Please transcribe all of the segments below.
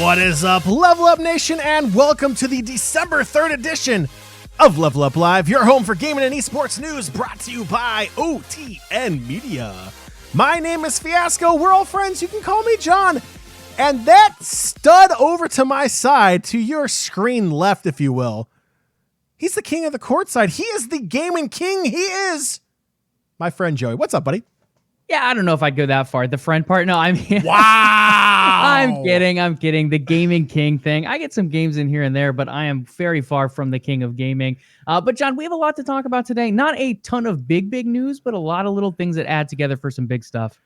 What is up, LvLUp Nation, and welcome to the December 3rd edition of LvLUp Live, your home for gaming and esports news, brought to you by OTN Media. My name is Fiasco. We're all friends. You can call me John. And that stud over to my side, to your screen left, if you will, he's the king of the courtside. He is the gaming king. He is my friend Joey. What's up, buddy? Yeah, I don't know if I'd go that far. The friend part. No, I'm wow. I'm kidding. The gaming king thing. I get some games in here and there, but I am very far from the king of gaming. But John, we have a lot to talk about today. Not a ton of big news, but a lot of little things that add together for some big stuff.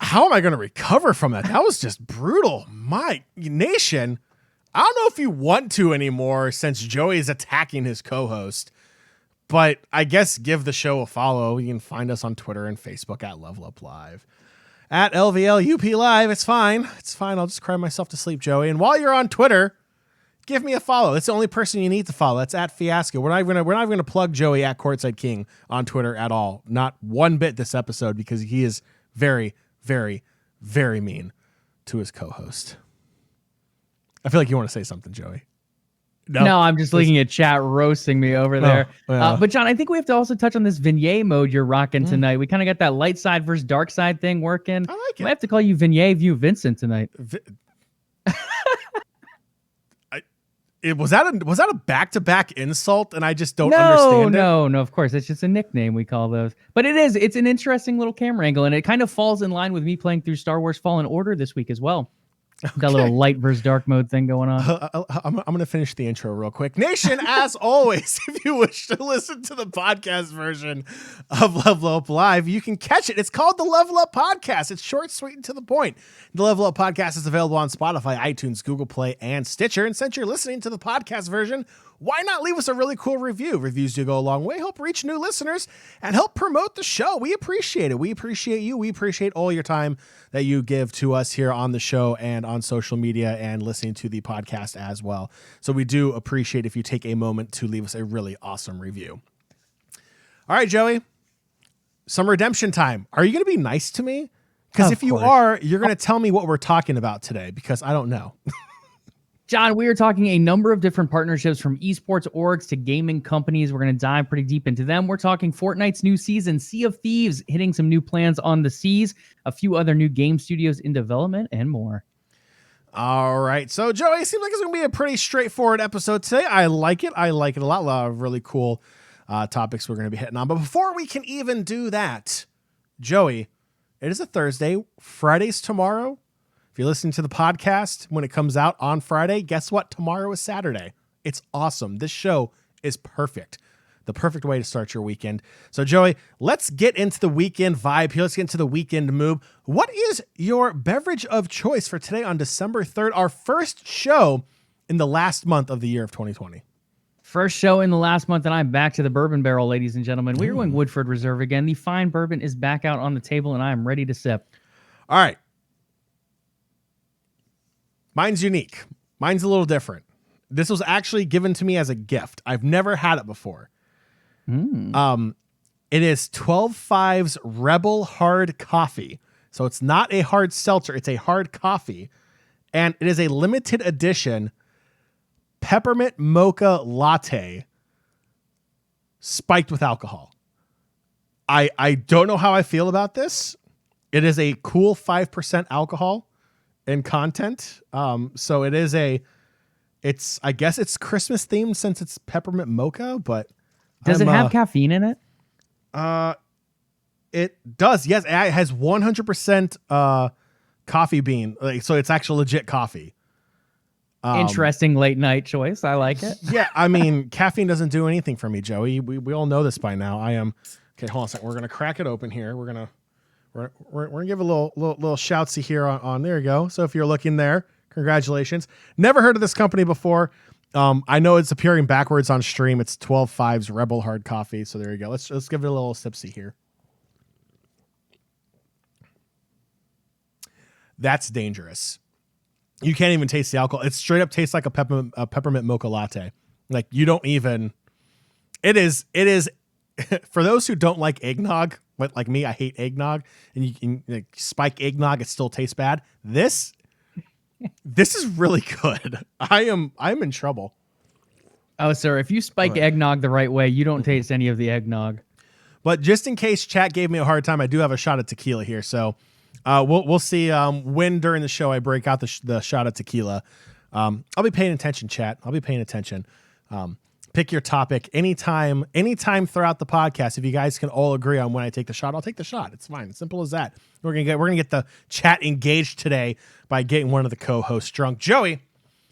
How am I going to recover from that? That was just brutal. My nation, I don't know if you want to anymore since Joey is attacking his co-host. But I guess give the show a follow. You can find us on Twitter and Facebook at LvLUp Live. At LvLUp Live, it's fine. It's fine. I'll just cry myself to sleep, Joey. And while you're on Twitter, give me a follow. That's the only person you need to follow. That's at Fiasco. We're not gonna plug Joey at Courtside King on Twitter at all. Not one bit this episode, because he is very, very, very mean to his co-host. I feel like you want to say something, Joey. No, I'm just looking at chat roasting me over there. Yeah. But John, I think we have to also touch on this vignette mode you're rocking tonight. We kind of got that light side versus dark side thing working. I like it. I have to call you Vignette View Vincent tonight. Was that a back-to-back insult? And I just don't understand it. No, of course. It's just a nickname we call those. But it's an interesting little camera angle, and it kind of falls in line with me playing through Star Wars Fallen Order this week as well. Okay. Got a little light versus dark mode thing going on. I'm going to finish the intro real quick. Nation, as always, if you wish to listen to the podcast version of LvLUp Live, you can catch it. It's called the LvLUp Podcast. It's short, sweet, and to the point. The LvLUp Podcast is available on Spotify, iTunes, Google Play, and Stitcher. And since you're listening to the podcast version, why not leave us a really cool review? Reviews do go a long way, help reach new listeners, and help promote the show. We appreciate it. We appreciate you. We appreciate all your time that you give to us here on the show and on social media and listening to the podcast as well. So we do appreciate if you take a moment to leave us a really awesome review. All right, Joey, some redemption time. Are you going to be nice to me? Because if you are, you're going to tell me what we're talking about today, because I don't know. John, we are talking a number of different partnerships, from esports orgs to gaming companies. We're going to dive pretty deep into them. We're talking Fortnite's new season, Sea of Thieves, hitting some new plans on the seas, a few other new game studios in development, and more. All right. So, Joey, it seems like it's going to be a pretty straightforward episode today. I like it. I like it a lot. A lot of really cool topics we're going to be hitting on. But before we can even do that, Joey, it is a Thursday. Friday's tomorrow. If you're listening to the podcast when it comes out on Friday, guess what? Tomorrow is Saturday. It's awesome. This show is perfect. The perfect way to start your weekend. So, Joey, let's get into the weekend vibe here. Let's get into the weekend mood. What is your beverage of choice for today on December 3rd, our first show in the last month of the year of 2020? First show in the last month, and I'm back to the bourbon barrel, ladies and gentlemen. We are going Woodford Reserve again. The fine bourbon is back out on the table, and I am ready to sip. All right. Mine's unique. Mine's a little different. This was actually given to me as a gift. I've never had it before. It is 12.5's Rebel Hard Coffee. So it's not a hard seltzer. It's a hard coffee. And it is a limited edition peppermint mocha latte spiked with alcohol. I don't know how I feel about this. It is a cool 5% alcohol in content. So it is I guess it's Christmas themed since it's peppermint mocha, but does it have caffeine in it? It does. Yes. It has 100% coffee bean. So it's actually legit coffee. Interesting late night choice. I like it. Yeah. I mean, caffeine doesn't do anything for me, Joey. We all know this by now. Okay, hold on a second. We're going to crack it open here. We're going to give a little shoutsy here on there you go. So if you're looking there, congratulations. Never heard of this company before. I know it's appearing backwards on stream. It's 12.5's Rebel Hard Coffee. So there you go. Let's give it a little sipsy here. That's dangerous. You can't even taste the alcohol. It straight up tastes like a peppermint mocha latte. Like you don't even. It is. For those who don't like eggnog, like me, I hate eggnog, and you can spike eggnog, it still tastes bad. This is really good. I'm in trouble. Oh, sir, if you spike eggnog the right way, you don't taste any of the eggnog. But just in case chat gave me a hard time, I do have a shot of tequila here. So we'll see when during the show I break out the shot of tequila. I'll be paying attention, chat. I'll be paying attention. Pick your topic anytime throughout the podcast. If you guys can all agree on when I take the shot, I'll take the shot. It's fine. Simple as that. We're gonna get the chat engaged today by getting one of the co-hosts drunk. Joey,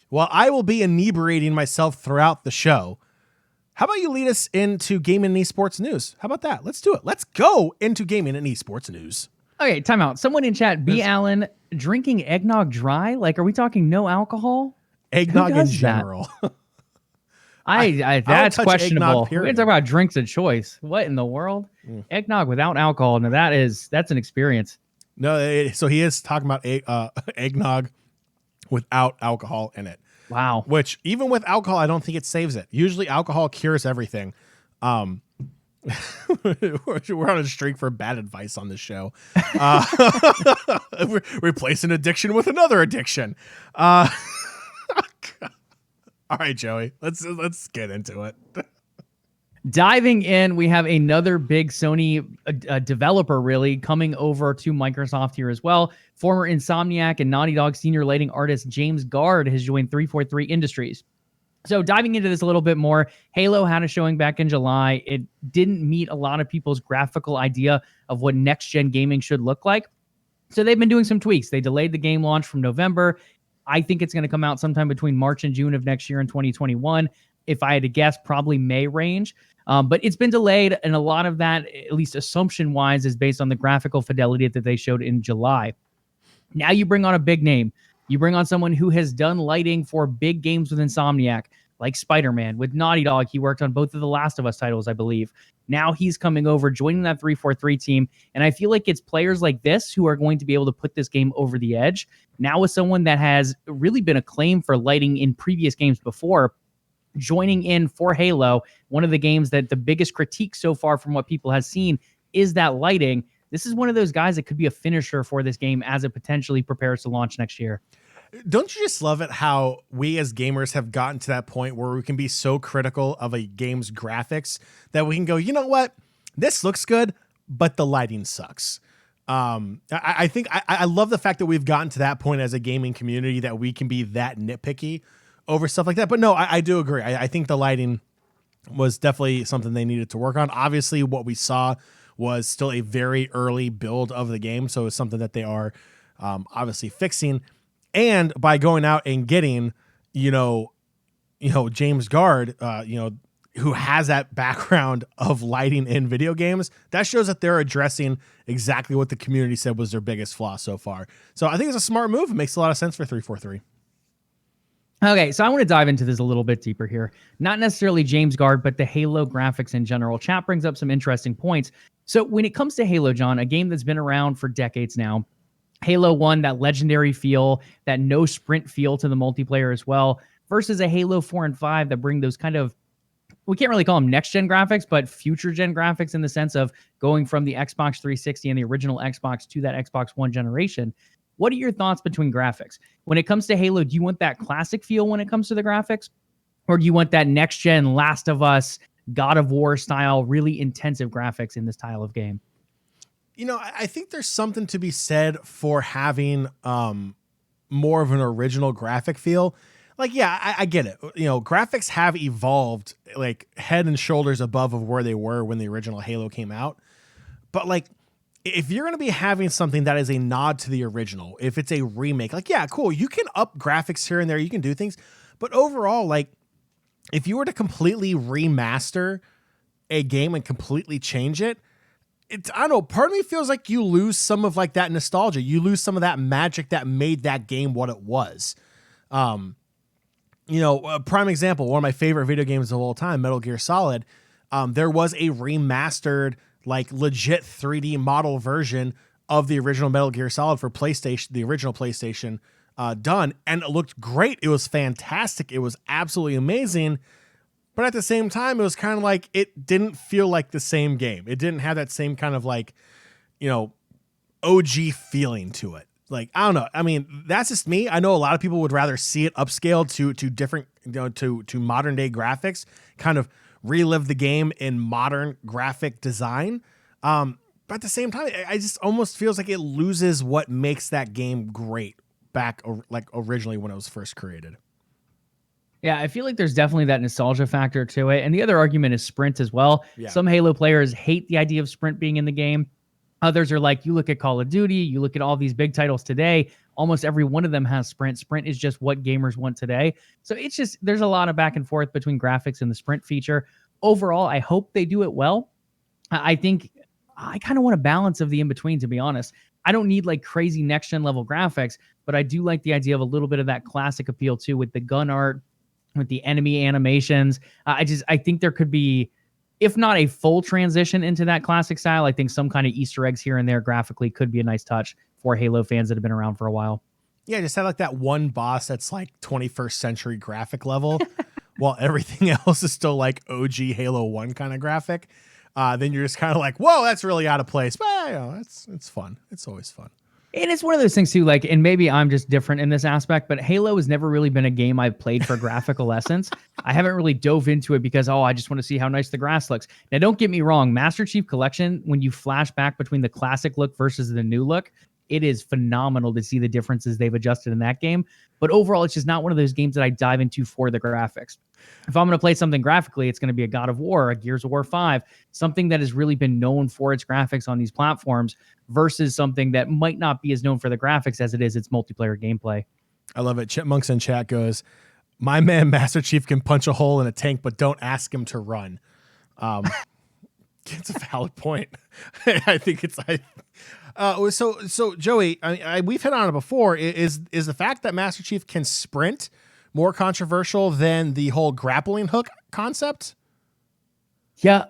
while I will be inebriating myself throughout the show, how about you lead us into gaming and esports news? How about that? Let's do it. Let's go into gaming and esports news. Okay, time out. Someone in chat, B. Allen, drinking eggnog dry? Like, are we talking no alcohol? Eggnog in general. That's questionable. We're talking about drinks of choice. What in the world? Eggnog without alcohol. Now that's an experience. No, so he is talking about eggnog without alcohol in it. Wow. Which even with alcohol, I don't think it saves it. Usually alcohol cures everything. We're on a streak for bad advice on this show. We're replacing addiction with another addiction. All right, Joey, let's get into it. Diving in, we have another big Sony developer really coming over to Microsoft here as well. Former Insomniac and Naughty Dog senior lighting artist James Gard has joined 343 Industries. So diving into this a little bit more, Halo had a showing back in July. It didn't meet a lot of people's graphical idea of what next-gen gaming should look like. So they've been doing some tweaks. They delayed the game launch from November. I think it's going to come out sometime between March and June of next year in 2021. If I had to guess, probably May range. But it's been delayed, and a lot of that, at least assumption-wise, is based on the graphical fidelity that they showed in July. Now you bring on a big name. You bring on someone who has done lighting for big games with Insomniac, like Spider-Man. With Naughty Dog, he worked on both of the Last of Us titles, I believe. Now he's coming over, joining that 343 team, and I feel like it's players like this who are going to be able to put this game over the edge. Now with someone that has really been acclaimed for lighting in previous games before, joining in for Halo, one of the games that the biggest critique so far from what people have seen is that lighting. This is one of those guys that could be a finisher for this game as it potentially prepares to launch next year. Don't you just love it how we as gamers have gotten to that point where we can be so critical of a game's graphics that we can go, you know what? This looks good, but the lighting sucks. I think I love the fact that we've gotten to that point as a gaming community that we can be that nitpicky over stuff like that. But no, I do agree. I think the lighting was definitely something they needed to work on. Obviously, what we saw was still a very early build of the game, so it's something that they are obviously fixing. And by going out and getting, James Gard, who has that background of lighting in video games, that shows that they're addressing exactly what the community said was their biggest flaw so far. So I think it's a smart move. It makes a lot of sense for 343. Okay, so I want to dive into this a little bit deeper here. Not necessarily James Gard, but the Halo graphics in general. Chat brings up some interesting points. So when it comes to Halo, John, a game that's been around for decades now, Halo 1, that legendary feel, that no sprint feel to the multiplayer as well, versus a Halo 4 and 5 that bring those kind of, we can't really call them next-gen graphics, but future-gen graphics in the sense of going from the Xbox 360 and the original Xbox to that Xbox One generation. What are your thoughts between graphics? When it comes to Halo, do you want that classic feel when it comes to the graphics? Or do you want that next-gen Last of Us, God of War style, really intensive graphics in this style of game. I think there's something to be said for having more of an original graphic feel. Like, yeah, I get it. Graphics have evolved like head and shoulders above of where they were when the original Halo came out. But like, if you're going to be having something that is a nod to the original, if it's a remake, like, yeah, cool. You can up graphics here and there. You can do things. But overall, like, if you were to completely remaster a game and completely change it, I don't know, part of me feels like you lose some of like that nostalgia. You lose some of that magic that made that game what it was. A prime example, one of my favorite video games of all time, Metal Gear Solid. There was a remastered, like legit 3D model version of the original Metal Gear Solid for PlayStation, the original PlayStation, done, and it looked great. It was fantastic. It was absolutely amazing. But at the same time, it was kind of like, it didn't feel like the same game. It didn't have that same kind of like, OG feeling to it. Like, I don't know. I mean, that's just me. I know a lot of people would rather see it upscaled to different, to modern day graphics, kind of relive the game in modern graphic design. But at the same time, I just almost feels like it loses what makes that game great back like originally when it was first created. Yeah, I feel like there's definitely that nostalgia factor to it. And the other argument is sprint as well. Yeah. Some Halo players hate the idea of sprint being in the game. Others are like, you look at Call of Duty, you look at all these big titles today, almost every one of them has sprint. Sprint is just what gamers want today. So it's just, there's a lot of back and forth between graphics and the sprint feature. Overall, I hope they do it well. I think I kind of want a balance of the in-between, to be honest. I don't need like crazy next-gen level graphics, but I do like the idea of a little bit of that classic appeal too, with the gun art, with the enemy animations. I think there could be, if not a full transition into that classic style, I think some kind of Easter eggs here and there graphically could be a nice touch for Halo fans that have been around for a while. Yeah, just have like that one boss that's like 21st century graphic level, while everything else is still like OG Halo 1 kind of graphic. Then you're just kind of like, whoa, that's really out of place. But it's fun. It's always fun. And it's one of those things too, like, and maybe I'm just different in this aspect, but Halo has never really been a game I've played for graphical essence. I haven't really dove into it because, I just want to see how nice the grass looks. Now, don't get me wrong, Master Chief Collection, when you flash back between the classic look versus the new look, it is phenomenal to see the differences they've adjusted in that game. But overall, it's just not one of those games that I dive into for the graphics. If I'm going to play something graphically, it's going to be a God of War, a Gears of War 5, something that has really been known for its graphics on these platforms versus something that might not be as known for the graphics as it is its multiplayer gameplay. I love it. Chipmunks in chat goes, my man Master Chief can punch a hole in a tank, but don't ask him to run. It's a valid point. I think it's... So Joey, we've hit on it before. Is the fact that Master Chief can sprint more controversial than the whole grappling hook concept? Yeah,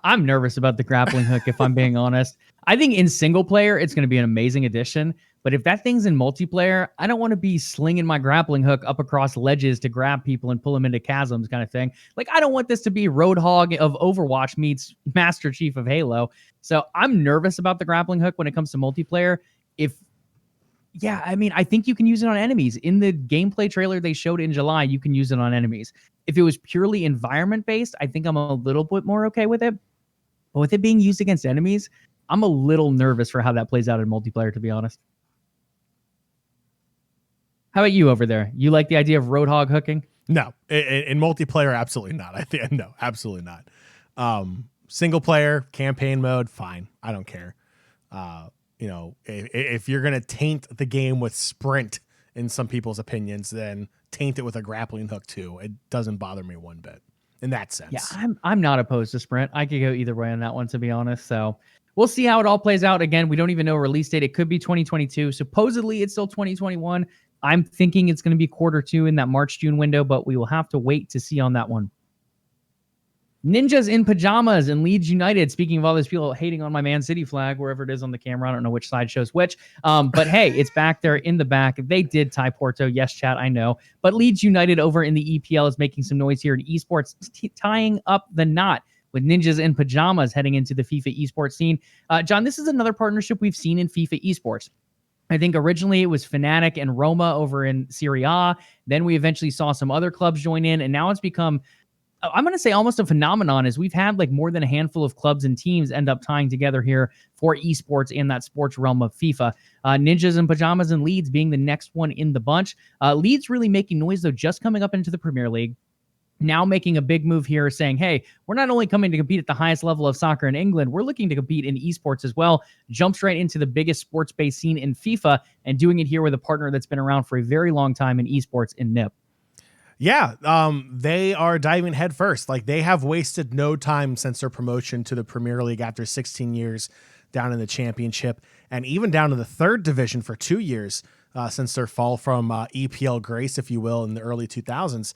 I'm nervous about the grappling hook, if I'm being honest. I think in single player, it's going to be an amazing addition. But if that thing's in multiplayer, I don't want to be slinging my grappling hook up across ledges to grab people and pull them into chasms kind of thing. Like, I don't want this to be Roadhog of Overwatch meets Master Chief of Halo. So I'm nervous about the grappling hook when it comes to multiplayer. I think you can use it on enemies. In the gameplay trailer they showed in July, you can use it on enemies. If it was purely environment-based, I think I'm a little bit more okay with it. But with it being used against enemies, I'm a little nervous for how that plays out in multiplayer, to be honest. How about you over there? You like the idea of Roadhog hooking? No, in multiplayer, absolutely not. I think no, absolutely not. Single player campaign mode, fine. I don't care. If you're gonna taint the game with sprint, in some people's opinions, then taint it with a grappling hook too. It doesn't bother me one bit in that sense. Yeah, I'm not opposed to sprint. I could go either way on that one, to be honest. So we'll see how it all plays out. Again, we don't even know a release date. It could be 2022. Supposedly, it's still 2021. I'm thinking it's going to be Q2 in that March-June window, but we will have to wait to see on that one. Ninjas in pajamas and Leeds United. Speaking of all those people hating on my Man City flag, wherever it is on the camera, I don't know which side shows which. But hey, it's back there in the back. They did tie Porto. Yes, chat, I know. But Leeds United over in the EPL is making some noise here in esports, tying up the knot with Ninjas in pajamas heading into the FIFA esports scene. John, this is another partnership we've seen in FIFA esports. I think originally it was Fnatic and Roma over in Serie A. Then we eventually saw some other clubs join in, and now it's become I'm going to say almost a phenomenon is we've had like more than a handful of clubs and teams end up tying together here for esports in that sports realm of FIFA. Ninjas and Pajamas and Leeds being the next one in the bunch. Leeds really making noise, though, just coming up into the Premier League. Now making a big move here saying, hey, we're not only coming to compete at the highest level of soccer in England, we're looking to compete in esports as well. Jumps right into the biggest sports-based scene in FIFA and doing it here with a partner that's been around for a very long time in esports in NIP. Yeah, they are diving head first. Like, they have wasted no time since their promotion to the Premier League after 16 years down in the Championship, and even down to the third division for 2 years since their fall from EPL grace, if you will, in the early 2000s.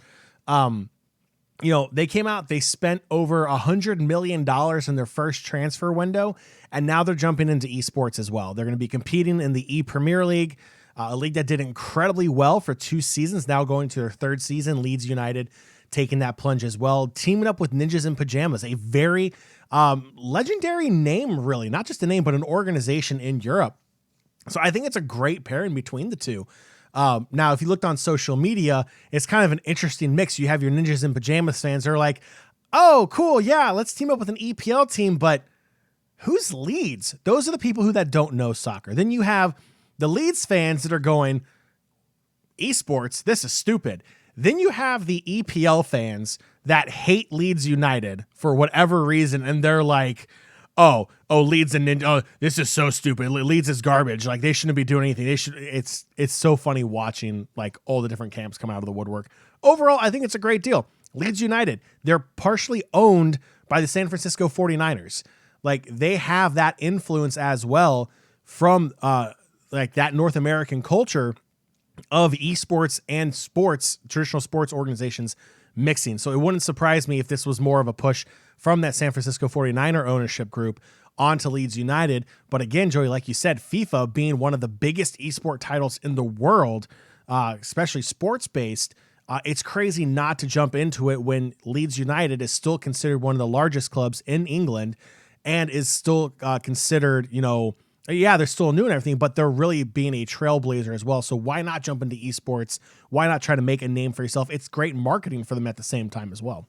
They came out, they spent over $100 million in their first transfer window, and now they're jumping into esports as well. They're going to be competing in the E-Premier League, a league that did incredibly well for 2 seasons, now going to their third season. Leeds United taking that plunge as well, teaming up with Ninjas in Pajamas, a very legendary name, really, not just a name, but an organization in Europe. So I think it's a great pairing between the two. Now, if you looked on social media, it's kind of an interesting mix. You have your Ninjas in Pajamas fans that are like, oh, cool, yeah, let's team up with an EPL team, but who's Leeds? Those are the people that don't know soccer. Then you have the Leeds fans that are going, esports, this is stupid. Then you have the EPL fans that hate Leeds United for whatever reason, and they're like, oh, Leeds and Ninja, oh, this is so stupid. Leeds is garbage. Like, they shouldn't be doing anything. It's so funny watching like all the different camps come out of the woodwork. Overall, I think it's a great deal. Leeds United, they're partially owned by the San Francisco 49ers. Like, they have that influence as well from like that North American culture of esports and sports, traditional sports organizations mixing. So it wouldn't surprise me if this was more of a push from that San Francisco 49er ownership group onto Leeds United. But again, Joey, like you said, FIFA being one of the biggest esport titles in the world, especially sports-based, it's crazy not to jump into it when Leeds United is still considered one of the largest clubs in England and is still considered, they're still new and everything, but they're really being a trailblazer as well. So why not jump into esports? Why not try to make a name for yourself? It's great marketing for them at the same time as well.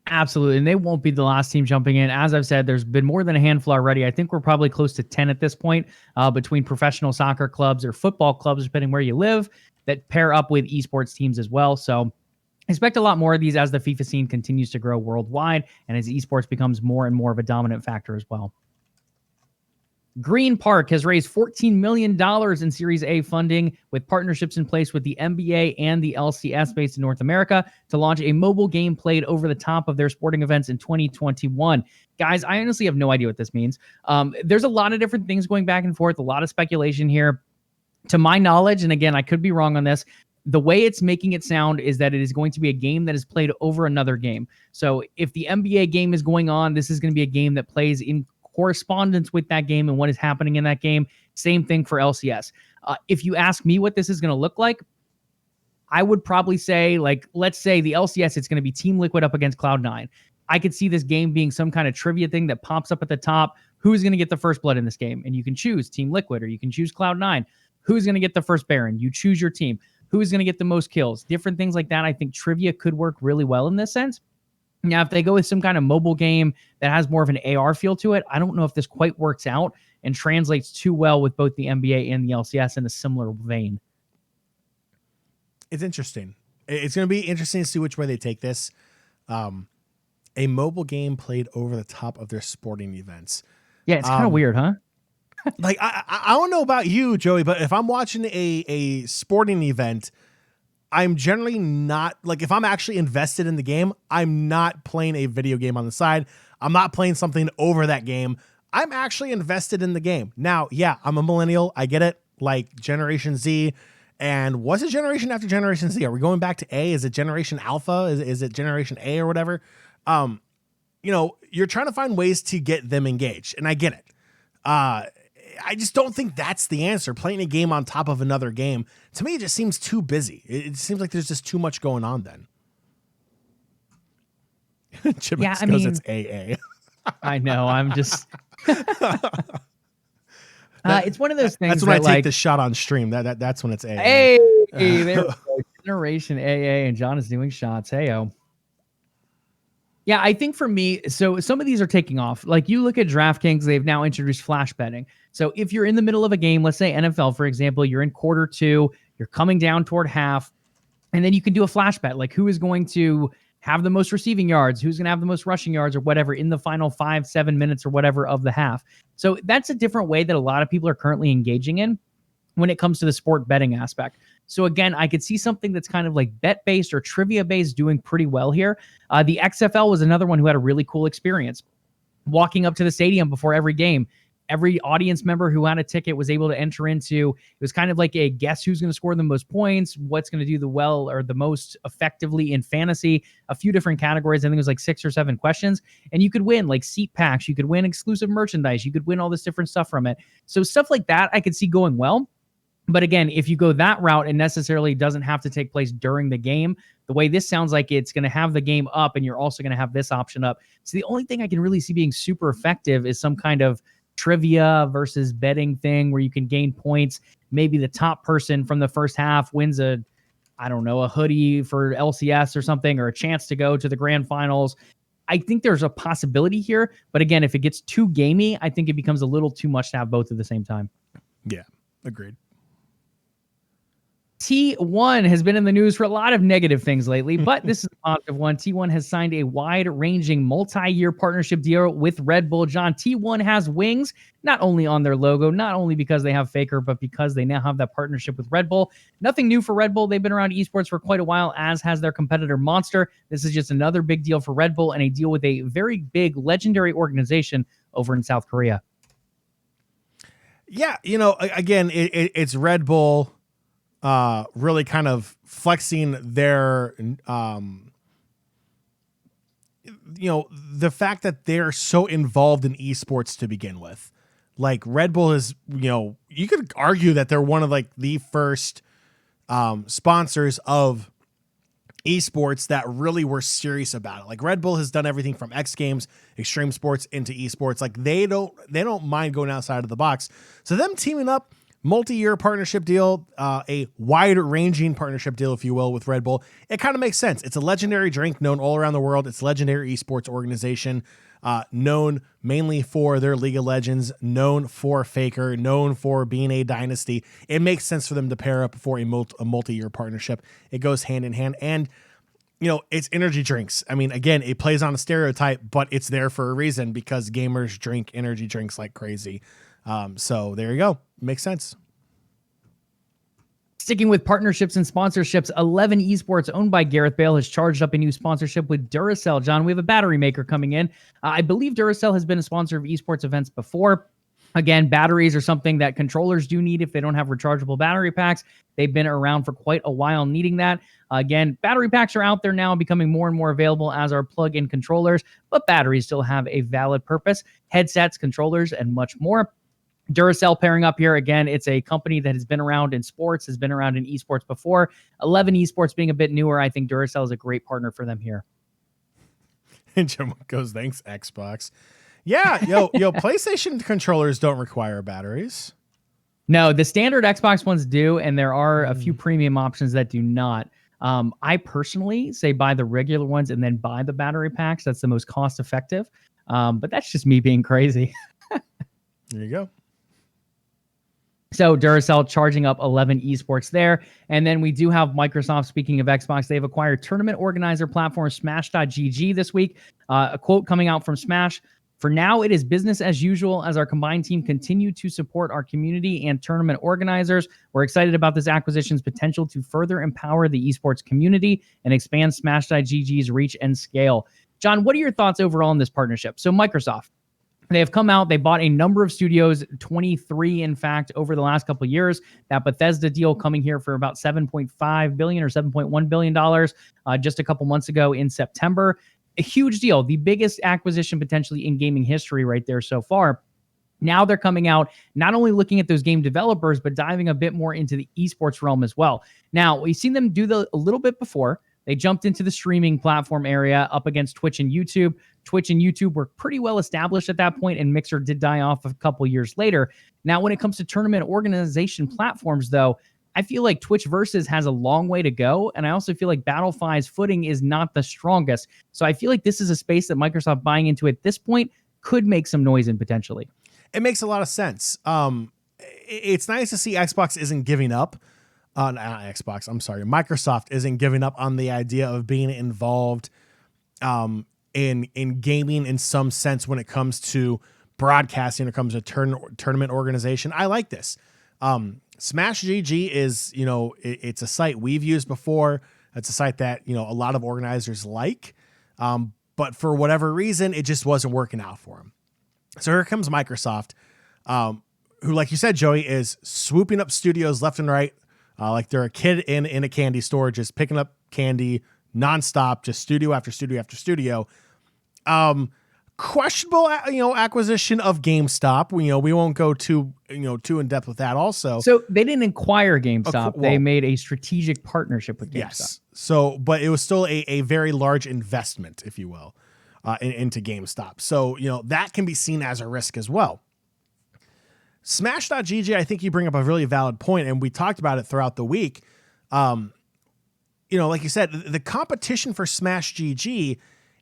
Absolutely. And they won't be the last team jumping in. As I've said, there's been more than a handful already. I think we're probably close to 10 at this point between professional soccer clubs or football clubs, depending where you live, that pair up with esports teams as well. So expect a lot more of these as the FIFA scene continues to grow worldwide and as esports becomes more and more of a dominant factor as well. Green Park has raised $14 million in Series A funding with partnerships in place with the NBA and the LCS based in North America to launch a mobile game played over the top of their sporting events in 2021. Guys, I honestly have no idea what this means. There's a lot of different things going back and forth, a lot of speculation here. To my knowledge, and again, I could be wrong on this, the way it's making it sound is that it is going to be a game that is played over another game. So if the NBA game is going on, this is going to be a game that plays in correspondence with that game and what is happening in that game. Same thing for LCS. If you ask me what this is going to look like, I would probably say, like, let's say the LCS, it's going to be Team Liquid up against Cloud9. I could see this game being some kind of trivia thing that pops up at the top. Who's going to get the first blood in this game? And you can choose Team Liquid or you can choose Cloud9. Who's going to get the first Baron? You choose your team. Who's going to get the most kills? Different things like that. I think trivia could work really well in this sense. Now, if they go with some kind of mobile game that has more of an AR feel to it, I don't know if this quite works out and translates too well with both the NBA and the LCS in a similar vein. It's interesting. It's going to be interesting to see which way they take this. A mobile game played over the top of their sporting events. Yeah, it's kind of weird, huh? Like, I don't know about you, Joey, but if I'm watching a sporting event, I'm generally not, like, if I'm actually invested in the game, I'm not playing a video game on the side. I'm not playing something over that game. I'm actually invested in the game. Now, yeah, I'm a millennial. I get it. Like, Generation Z. And what's a generation after Generation Z? Are we going back to A? Is it Generation Alpha? Is it Generation A or whatever? You're trying to find ways to get them engaged. And I get it. I just don't think that's the answer. Playing a game on top of another game, to me, it just seems too busy. It seems like there's just too much going on then. Chibbix goes, it's AA. I know. I'm just... it's one of those things. That's when I take the shot on stream. That's when it's AA. Hey, there we go. Generation AA, and John is doing shots. Hey-o. Yeah, I think for me, so some of these are taking off. Like you look at DraftKings, they've now introduced flash betting. So if you're in the middle of a game, let's say NFL, for example, you're in quarter two, you're coming down toward half, and then you can do a flash bet, like who is going to have the most receiving yards, who's going to have the most rushing yards or whatever in the final 5-7 minutes or whatever of the half. So that's a different way that a lot of people are currently engaging in when it comes to the sport betting aspect. So again, I could see something that's kind of like bet-based or trivia-based doing pretty well here. The XFL was another one who had a really cool experience. Walking up to the stadium before every game, every audience member who had a ticket was able to enter into, it was kind of like a guess who's going to score the most points, what's going to do the well or the most effectively in fantasy, a few different categories. I think it was like 6 or 7 questions, and you could win like seat packs, you could win exclusive merchandise, you could win all this different stuff from it. So stuff like that I could see going well. But again, if you go that route, it necessarily doesn't have to take place during the game. The way this sounds like it's going to have the game up and you're also going to have this option up. So the only thing I can really see being super effective is some kind of trivia versus betting thing where you can gain points. Maybe the top person from the first half wins a hoodie for LCS or something, or a chance to go to the grand finals. I think there's a possibility here. But again, if it gets too gamey, I think it becomes a little too much to have both at the same time. Yeah, agreed. T1 has been in the news for a lot of negative things lately, but this is a positive one. T1 has signed a wide-ranging multi-year partnership deal with Red Bull. John, T1 has wings, not only on their logo, not only because they have Faker, but because they now have that partnership with Red Bull. Nothing new for Red Bull. They've been around esports for quite a while, as has their competitor Monster. This is just another big deal for Red Bull and a deal with a very big, legendary organization over in South Korea. Yeah, again, it's Red Bull really kind of flexing their, the fact that they're so involved in esports to begin with. Like Red Bull is, you could argue that they're one of like the first sponsors of esports that really were serious about it. Like Red Bull has done everything from X Games, extreme sports into esports. Like they don't mind going outside of the box. So them teaming up, multi-year partnership deal, a wide-ranging partnership deal, if you will, with Red Bull. It kind of makes sense. It's a legendary drink known all around the world. It's a legendary esports organization, known mainly for their League of Legends, known for Faker, known for being a dynasty. It makes sense for them to pair up for a multi-year partnership. It goes hand in hand. And, it's energy drinks. I mean, again, it plays on a stereotype, but it's there for a reason because gamers drink energy drinks like crazy. So there you go. Makes sense. Sticking with partnerships and sponsorships, 11 Esports, owned by Gareth Bale, has charged up a new sponsorship with Duracell. John, we have a battery maker coming in. I believe Duracell has been a sponsor of esports events before. Again, batteries are something that controllers do need if they don't have rechargeable battery packs. They've been around for quite a while needing that. Again, battery packs are out there now, becoming more and more available as are plug-in controllers, but batteries still have a valid purpose. Headsets, controllers, and much more. Duracell pairing up here. Again, it's a company that has been around in sports, has been around in esports before. 11 Esports being a bit newer, I think Duracell is a great partner for them here. And Jim goes, thanks, Xbox. Yeah, PlayStation controllers don't require batteries. No, the standard Xbox ones do, and there are a few premium options that do not. I personally say buy the regular ones and then buy the battery packs. That's the most cost effective. But that's just me being crazy. There you go. So Duracell charging up 11 Esports there. And then we do have Microsoft, speaking of Xbox, they've acquired tournament organizer platform Smash.gg this week. A quote coming out from Smash: "For now, it is business as usual as our combined team continue to support our community and tournament organizers. We're excited about this acquisition's potential to further empower the esports community and expand Smash.gg's reach and scale." John, what are your thoughts overall on this partnership? So Microsoft, they have come out, they bought a number of studios, 23 in fact, over the last couple of years. That Bethesda deal coming here for about $7.5 billion or $7.1 billion just a couple months ago in September. A huge deal, the biggest acquisition potentially in gaming history right there so far. Now they're coming out, not only looking at those game developers, but diving a bit more into the esports realm as well. Now, we've seen them do a little bit before. They jumped into the streaming platform area up against Twitch and YouTube. Twitch and YouTube were pretty well established at that point, and Mixer did die off a couple years later. Now, when it comes to tournament organization platforms, though, I feel like Twitch Versus has a long way to go. And I also feel like Battle5's footing is not the strongest. So I feel like this is a space that Microsoft buying into at this point could make some noise in potentially. It makes a lot of sense. It's nice to see Xbox isn't giving up on Xbox. I'm sorry. Microsoft isn't giving up on the idea of being involved in gaming in some sense when it comes to broadcasting, when it comes to tournament organization. I like this. Smash GG is, it's a site we've used before. It's a site that, a lot of organizers like. But for whatever reason, it just wasn't working out for them. So here comes Microsoft, who, like you said, Joey, is swooping up studios left and right. Like they're a kid in a candy store, just picking up candy nonstop, just studio after studio after studio. Questionable, acquisition of GameStop. We won't go too in depth with that. Also, so they didn't acquire GameStop. They made a strategic partnership with GameStop. Yes. So, but it was still a very large investment, if you will, into GameStop. So, that can be seen as a risk as well. Smash.gg, I think you bring up a really valid point, and we talked about it throughout the week. Like you said, the competition for Smash GG,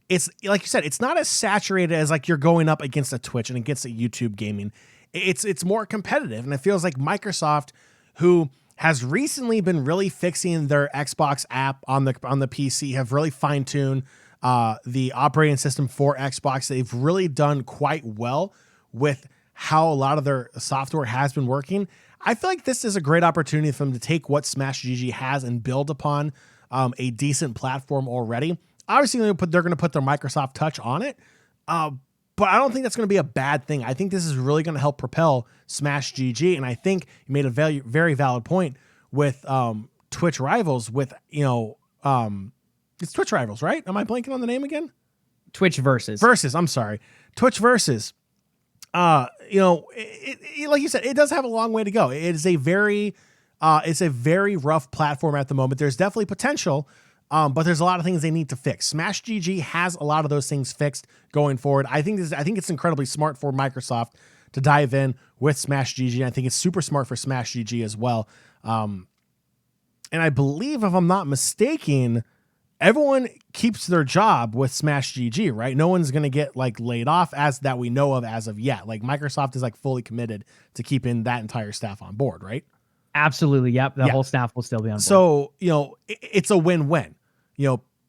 it's like you said, it's not as saturated as like you're going up against a Twitch and against a YouTube gaming. It's more competitive, and it feels like Microsoft, who has recently been really fixing their Xbox app on the PC, have really fine-tuned the operating system for Xbox. They've really done quite well with how a lot of their software has been working. I feel like this is a great opportunity for them to take what Smash GG has and build upon a decent platform already. Obviously, they're going to put their Microsoft touch on it, but I don't think that's going to be a bad thing. I think this is really going to help propel Smash GG, and I think you made a very, very valid point with Twitch Rivals. With it's Twitch Rivals, right? Am I blanking on the name again? Twitch Versus. I'm sorry, Twitch Versus. Like you said, it does have a long way to go. It is a very rough platform at the moment. There's definitely potential, but there's a lot of things they need to fix. Smash GG has a lot of those things fixed going forward. I think it's incredibly smart for Microsoft to dive in with Smash GG. I think it's super smart for Smash GG as well. And I believe, if I'm not mistaken, everyone keeps their job with Smash GG, right? No one's going to get laid off as that we know of as of yet. Like Microsoft is fully committed to keeping that entire staff on board, right? Absolutely. Yep. The whole staff will still be on board. So, it's a win-win,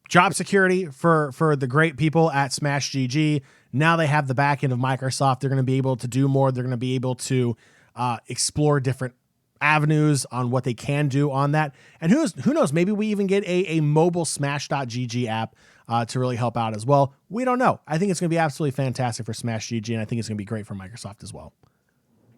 job security for the great people at Smash GG. Now they have the back end of Microsoft. They're going to be able to do more. They're going to be able to explore different avenues on what they can do on that. And who knows, maybe we even get a mobile Smash.gg app to really help out as well. We don't know. I think it's going to be absolutely fantastic for Smash GG, and I think it's going to be great for Microsoft as well.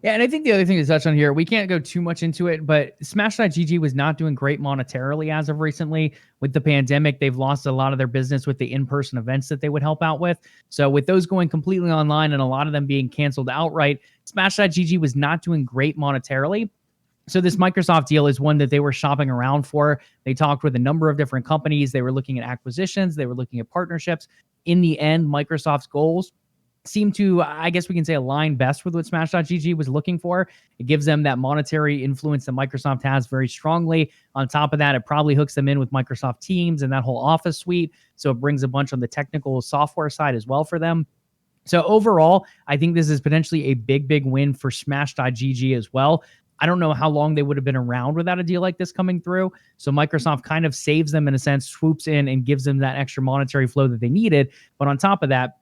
Yeah, and I think the other thing to touch on here, we can't go too much into it, but Smash.gg was not doing great monetarily as of recently. With the pandemic, they've lost a lot of their business with the in-person events that they would help out with. So with those going completely online and a lot of them being canceled outright, Smash.gg was not doing great monetarily. So this Microsoft deal is one that they were shopping around for. They talked with a number of different companies. They were looking at acquisitions. They were looking at partnerships. In the end, Microsoft's goals seem to, I guess we can say, align best with what Smash.gg was looking for. It gives them that monetary influence that Microsoft has very strongly. On top of that, it probably hooks them in with Microsoft Teams and that whole Office suite. So it brings a bunch on the technical software side as well for them. So overall, I think this is potentially a big, big win for Smash.gg as well. I don't know how long they would have been around without a deal like this coming through. So Microsoft kind of saves them in a sense, swoops in and gives them that extra monetary flow that they needed. But on top of that,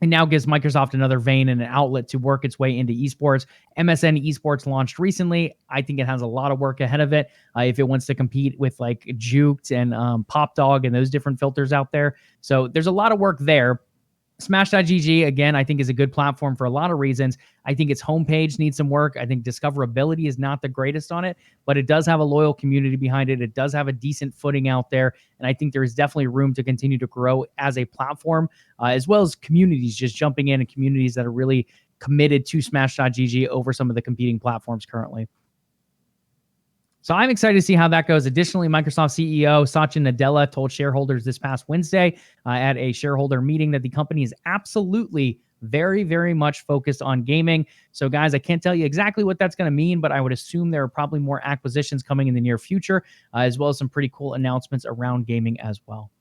it now gives Microsoft another vein and an outlet to work its way into esports. MSN Esports launched recently. I think it has a lot of work ahead of it if it wants to compete with Juked and PopDog and those different filters out there. So there's a lot of work there. Smash.gg, again, I think is a good platform for a lot of reasons. I think its homepage needs some work. I think discoverability is not the greatest on it, but it does have a loyal community behind it. It does have a decent footing out there. And I think there is definitely room to continue to grow as a platform, as well as communities just jumping in and communities that are really committed to Smash.gg over some of the competing platforms currently. So I'm excited to see how that goes. Additionally, Microsoft CEO Satya Nadella told shareholders this past Wednesday at a shareholder meeting that the company is absolutely very, very much focused on gaming. So guys, I can't tell you exactly what that's going to mean, but I would assume there are probably more acquisitions coming in the near future, as well as some pretty cool announcements around gaming as well.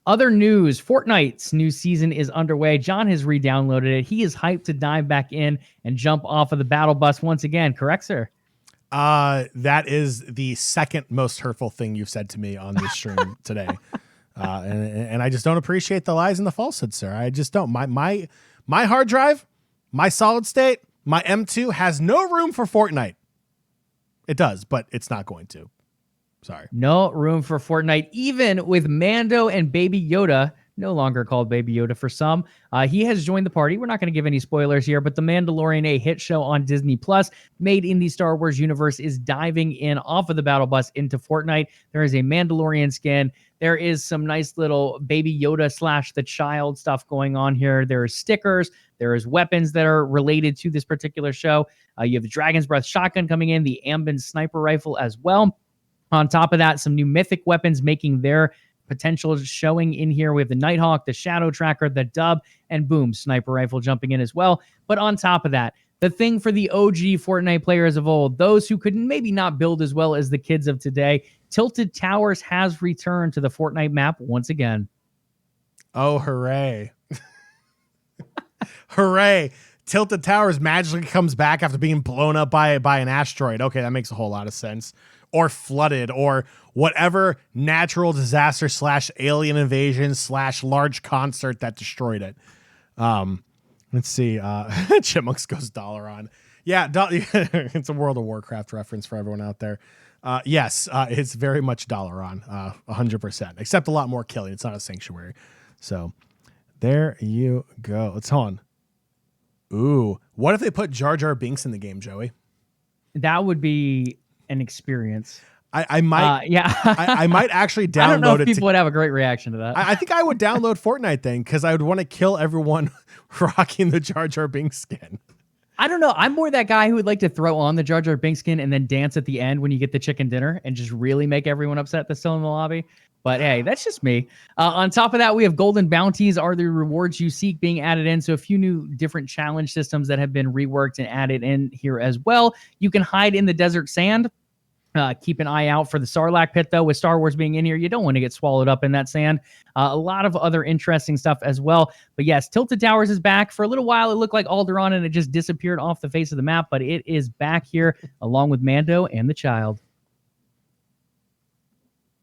Other news, Fortnite's new season is underway. John has re-downloaded it. He is hyped to dive back in and jump off of the battle bus once again. Correct, sir? That is the second most hurtful thing you've said to me on this stream today. And I just don't appreciate the lies and the falsehoods, sir. I just don't. My hard drive, my solid state, my M2 has no room for Fortnite. It does, but it's not going to. Sorry. No room for Fortnite, even with Mando and Baby Yoda, no longer called Baby Yoda for some. He has joined the party. We're not going to give any spoilers here, but The Mandalorian, a hit show on Disney Plus, made in the Star Wars universe, is diving in off of the battle bus into Fortnite. There is a Mandalorian skin. There is some nice little Baby Yoda / the child stuff going on here. There are stickers. There is weapons that are related to this particular show. You have the Dragon's Breath shotgun coming in, the Ambin sniper rifle as well. On top of that, some new mythic weapons making their potential showing in here. We have the Nighthawk, the Shadow Tracker, the Dub, and boom, sniper rifle jumping in as well. But on top of that, the thing for the OG Fortnite players of old, those who could maybe not build as well as the kids of today, Tilted Towers has returned to the Fortnite map once again. Oh, hooray. Hooray. Tilted Towers magically comes back after being blown up by an asteroid. Okay, that makes a whole lot of sense. Or flooded, or whatever natural disaster / alien invasion / large concert that destroyed it. Let's see. Chipmunks goes Dalaran. Yeah, it's a World of Warcraft reference for everyone out there. Yes, it's very much Dalaran, 100%. Except a lot more killing. It's not a sanctuary. So there you go. Let's hold on. Ooh, what if they put Jar Jar Binks in the game, Joey? That would be an experience. I might, I might actually download it. I don't know if people would have a great reaction to that. I think I would download Fortnite then, because I would want to kill everyone rocking the Jar Jar Binks skin. I don't know. I'm more that guy who would like to throw on the Jar Jar Binks skin and then dance at the end when you get the chicken dinner and just really make everyone upset that's still in the lobby. But hey, that's just me. On top of that, we have golden bounties are the rewards you seek being added in. So a few new different challenge systems that have been reworked and added in here as well. You can hide in the desert sand. Keep an eye out for the Sarlacc pit, though. With Star Wars being in here, you don't want to get swallowed up in that sand. A lot of other interesting stuff as well. But yes, Tilted Towers is back. For a little while, it looked like Alderaan and it just disappeared off the face of the map, but it is back here along with Mando and the child.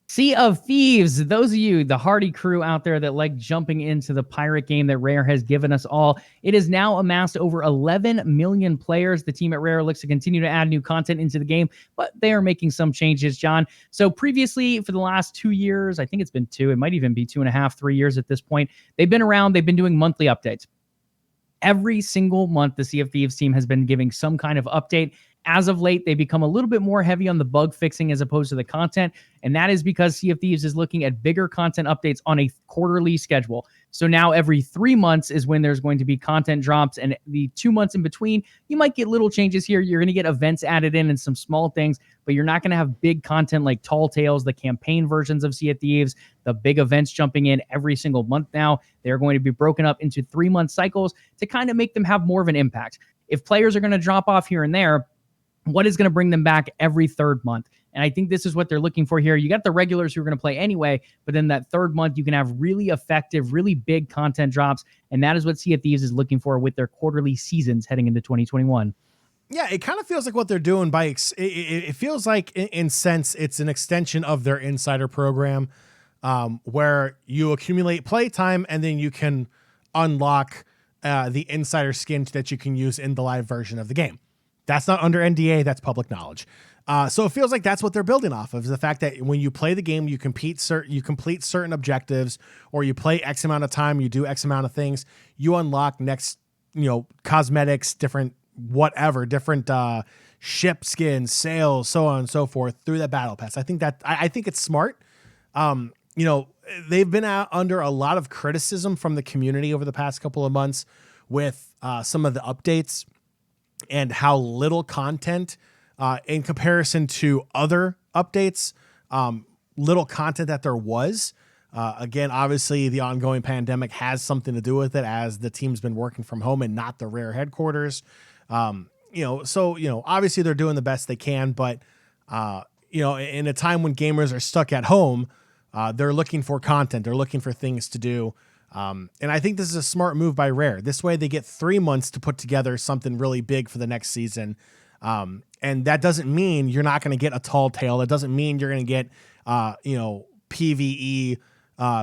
Sea of Thieves, those of you, the hardy crew out there that like jumping into the pirate game that Rare has given us all, it has now amassed over 11 million players. The team at Rare looks to continue to add new content into the game, but they are making some changes, John. So previously, for the last 2 years, I think it's been 2, it might even be 2.5, 3 years at this point, they've been around, they've been doing monthly updates. Every single month, the Sea of Thieves team has been giving some kind of update. As of late, they become a little bit more heavy on the bug fixing as opposed to the content. And that is because Sea of Thieves is looking at bigger content updates on a quarterly schedule. So now every 3 months is when there's going to be content drops. And the 2 months in between, you might get little changes here. You're going to get events added in and some small things, but you're not going to have big content like Tall Tales, the campaign versions of Sea of Thieves, the big events jumping in every single month now. They're going to be broken up into 3-month cycles to kind of make them have more of an impact. If players are going to drop off here and there, what is going to bring them back every 3rd month? And I think this is what they're looking for here. You got the regulars who are going to play anyway, but then that 3rd month, you can have really effective, really big content drops. And that is what Sea of Thieves is looking for with their quarterly seasons heading into 2021. Yeah, it kind of feels like what they're doing it feels like in sense, it's an extension of their insider program where you accumulate playtime and then you can unlock the insider skin that you can use in the live version of the game. That's not under NDA. That's public knowledge. So it feels like that's what they're building off of, is the fact that when you play the game, you complete certain objectives, or you play X amount of time, you do X amount of things, you unlock next, cosmetics, different ship skins, sales, so on and so forth through that battle pass. I think it's smart. They've been under a lot of criticism from the community over the past couple of months with some of the updates and how little content in comparison to other updates, little content that there was. Again, obviously, the ongoing pandemic has something to do with it, as the team's been working from home and not the Rare headquarters. So obviously they're doing the best they can, but in a time when gamers are stuck at home, they're looking for content. They're looking for things to do. And I think this is a smart move by Rare. This way they get 3 months to put together something really big for the next season. And that doesn't mean you're not going to get a tall tale. It doesn't mean you're going to get, PvE,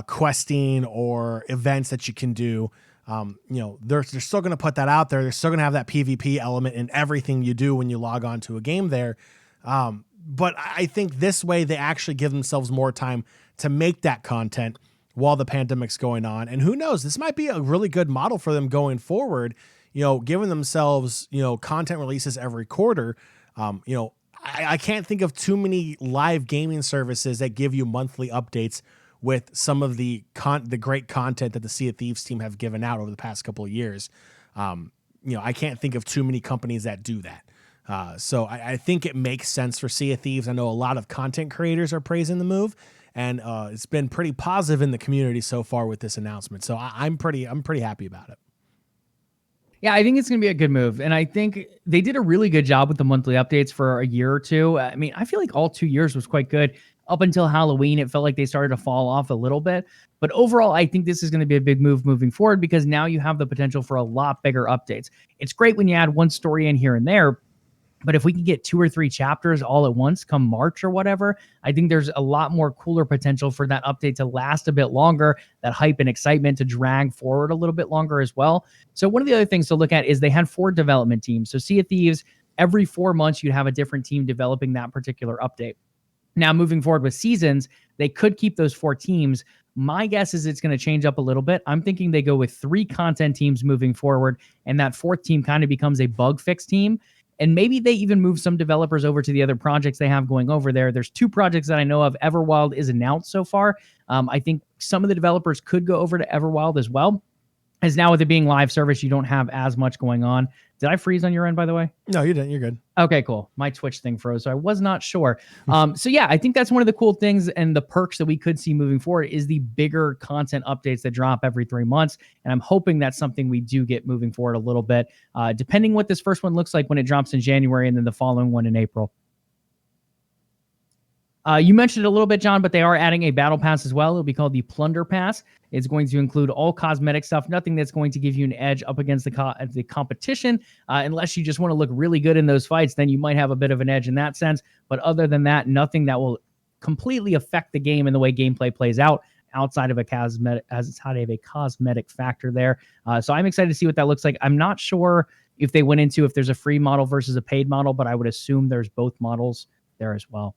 questing or events that you can do. They're still going to put that out there. They're still going to have that PvP element in everything you do when you log on to a game there. But I think this way they actually give themselves more time to make that content while the pandemic's going on. And who knows, this might be a really good model for them going forward, giving themselves, content releases every quarter. I can't think of too many live gaming services that give you monthly updates with some of the great content that the Sea of Thieves team have given out over the past couple of years. I can't think of too many companies that do that. So I think it makes sense for Sea of Thieves. I know a lot of content creators are praising the move, and it's been pretty positive in the community so far with this announcement. So I'm pretty happy about it. Yeah, I think it's going to be a good move. And I think they did a really good job with the monthly updates for a year or two. I mean, I feel like all 2 years was quite good. Up until Halloween, it felt like they started to fall off a little bit. But overall, I think this is going to be a big move moving forward, because now you have the potential for a lot bigger updates. It's great when you add one story in here and there, but if we can get 2 or 3 chapters all at once come March or whatever, I think there's a lot more cooler potential for that update to last a bit longer, that hype and excitement to drag forward a little bit longer as well. So one of the other things to look at is they had 4 development teams. So Sea of Thieves, every 4 months, you'd have a different team developing that particular update. Now, moving forward with seasons, they could keep those 4 teams. My guess is it's going to change up a little bit. I'm thinking they go with 3 content teams moving forward, and that 4th team kind of becomes a bug fix team. And maybe they even move some developers over to the other projects they have going over there. There's 2 projects that I know of. Everwild is announced so far. I think some of the developers could go over to Everwild as well, as now with it being live service, you don't have as much going on. Did I freeze on your end, by the way? No, you didn't. You're good. Okay, cool. My Twitch thing froze, so I was not sure. So yeah, I think that's one of the cool things and the perks that we could see moving forward is the bigger content updates that drop every 3 months. And I'm hoping that's something we do get moving forward a little bit, depending what this first one looks like when it drops in January and then the following one in April. You mentioned it a little bit, John, but they are adding a battle pass as well. It'll be called the Plunder Pass. It's going to include all cosmetic stuff, nothing that's going to give you an edge up against the competition, unless you just want to look really good in those fights. Then you might have a bit of an edge in that sense. But other than that, nothing that will completely affect the game and the way gameplay plays out outside of a cosmetic factor there. So I'm excited to see what that looks like. I'm not sure if they went into if there's a free model versus a paid model, but I would assume there's both models there as well.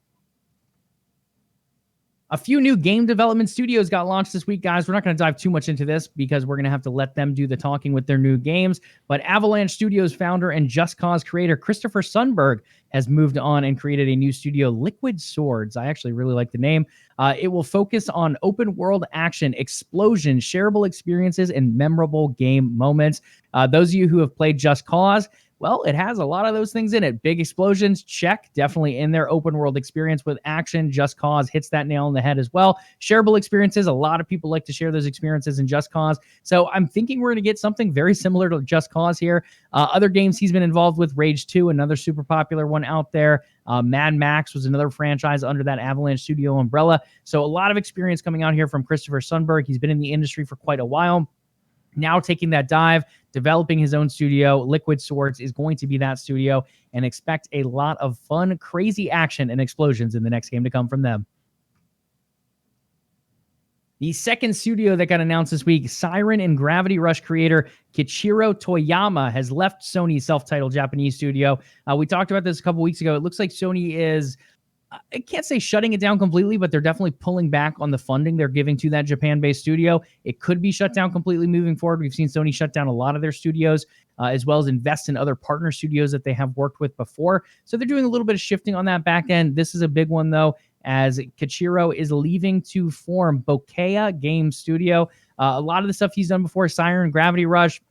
A few new game development studios got launched this week, guys. We're not going to dive too much into this because we're going to have to let them do the talking with their new games. But Avalanche Studios founder and Just Cause creator Christopher Sundberg has moved on and created a new studio, Liquid Swords. I actually really like the name. It will focus on open world action, explosions, shareable experiences, and memorable game moments. Those of you who have played Just Cause, well, it has a lot of those things in it. Big explosions, check, definitely in their open world experience with action. Just Cause hits that nail on the head as well. Shareable experiences, a lot of people like to share those experiences in Just Cause. So I'm thinking we're going to get something very similar to Just Cause here. Other games he's been involved with, Rage 2, another super popular one out there. Mad Max was another franchise under that Avalanche Studio umbrella. So a lot of experience coming out here from Christopher Sundberg. He's been in the industry for quite a while. Now taking that dive, developing his own studio. Liquid Swords is going to be that studio, and expect a lot of fun, crazy action and explosions in the next game to come from them. The second studio that got announced this week, Siren and Gravity Rush creator Kichiro Toyama has left Sony's self-titled Japanese studio. We talked about this a couple weeks ago. It looks like Sony is, I can't say shutting it down completely, but they're definitely pulling back on the funding they're giving to that Japan-based studio. It could be shut down completely moving forward. We've seen Sony shut down a lot of their studios, as well as invest in other partner studios that they have worked with before. So they're doing a little bit of shifting on that back end. This is a big one, though, as Kichiro is leaving to form Bokeh Game Studio. A lot of the stuff he's done before, Siren, Gravity Rush,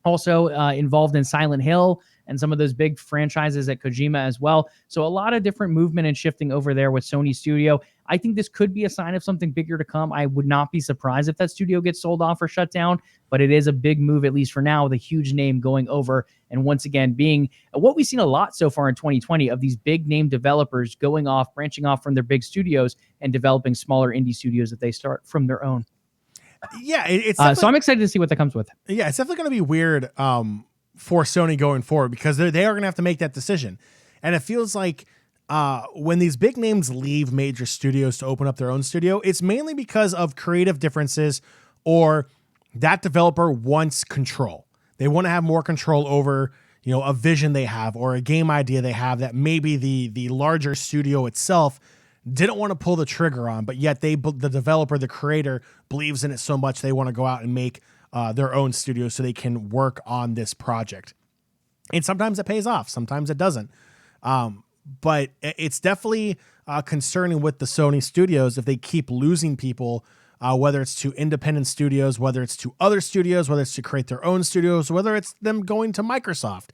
also involved in Silent Hill, and some of those big franchises at Kojima as well. So a lot of different movement and shifting over there with Sony Studio. I think this could be a sign of something bigger to come. I would not be surprised if that studio gets sold off or shut down, but it is a big move, at least for now, with a huge name going over. And once again, being what we've seen a lot so far in 2020 of these big name developers going off, branching off from their big studios and developing smaller indie studios that they start from their own. Yeah, it's so I'm excited to see what that comes with. Yeah, it's definitely going to be weird for Sony going forward, because they are going to have to make that decision. And it feels like when these big names leave major studios to open up their own studio, it's mainly because of creative differences, or that developer wants control. They want to have more control over, a vision they have or a game idea they have that maybe the larger studio itself didn't want to pull the trigger on, but yet the developer, the creator, believes in it so much they want to go out and make their own studio so they can work on this project. And sometimes it pays off, sometimes it doesn't. But it's definitely concerning with the Sony studios if they keep losing people, whether it's to independent studios, whether it's to other studios, whether it's to create their own studios, whether it's them going to Microsoft.